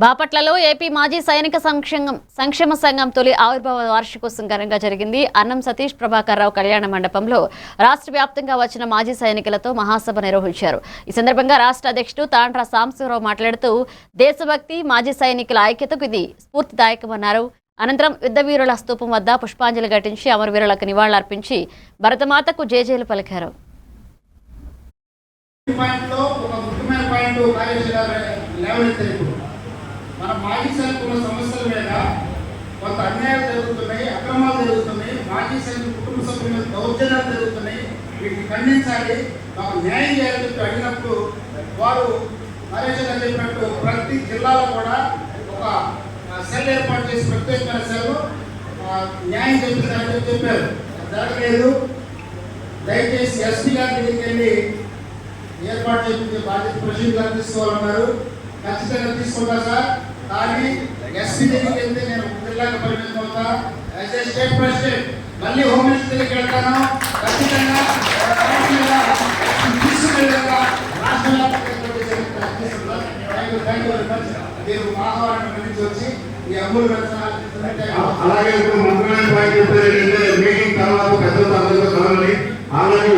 బాపట్లలో ఏపీ మాజీ సైనిక సంక్షేమ సంఘం తొలి ఆవిర్భావ వార్షికోత్సవం ఘనంగా జరిగింది. అన్నం సతీష్ ప్రభాకర్ రావు కళ్యాణ మండపంలో రాష్ట్ర వ్యాప్తంగా వచ్చిన మాజీ సైనికులతో మహాసభ నిర్వహించారు. ఈ సందర్భంగా రాష్ట్ర అధ్యక్షుడు తాండ్ర సాంబశివరావు మాట్లాడుతూ దేశభక్తి, మాజీ సైనికుల ఐక్యతకు ఇది స్ఫూర్తిదాయకమన్నారు. అనంతరం యుద్ధ వీరుల స్తూపం వద్ద పుష్పాంజలి ఘటించి అమరవీరులకు నివాళులర్పించి భరతమాతకు జేజేలు పలికారు. మన మాజీ సైనికుల సమస్యల మీద కొంత అన్యాయాలు జరుగుతున్నాయి, అక్రమాలు జరుగుతున్నాయి, మాజీ సైనికుల కుటుంబ సభ్యుల మీద దౌర్జన్యాలు జరుగుతున్నాయి. వీటిని ఖండించాలి, మాకు న్యాయం చేయాలని చెప్పి అడిగినప్పుడు వారు నరేష్ గారు చెప్పినట్టు ప్రతి జిల్లాలో కూడా ఒక సెల్ ఏర్పాటు చేసి ప్రత్యేకమైన సెల్ న్యాయం చేపిస్తారని చెప్పారు. జరగలేదు. దయచేసి ఎస్పీ గారి దగ్గరికి వెళ్ళి ఏర్పాటు చేయించే బాధ్యత ప్రెసిడెంట్ గారు తీసుకోవాలన్నారు. ఖచ్చితంగా తీసుకుంటారు సార్. కానీ ఎస్పీ దగ్గరికి వెళ్తే నేను జిల్లాకు పరిమితం అవుతా. యాజ్ ఏ స్టేట్ ప్రెసిడెంట్ మళ్ళీ హోమ్ మినిస్టర్ దగ్గరికి వెళ్తాను. ఖచ్చితంగా మీరు ఆహ్వానం వచ్చి ఈ అమూలు అలాగే ఇప్పుడు ముఖ్యమైన పాయింట్ చెప్పేది ఏంటంటే మీటింగ్ తర్వాత పెద్దలతో అందరితో కలవాలి. ఆల్రెడీ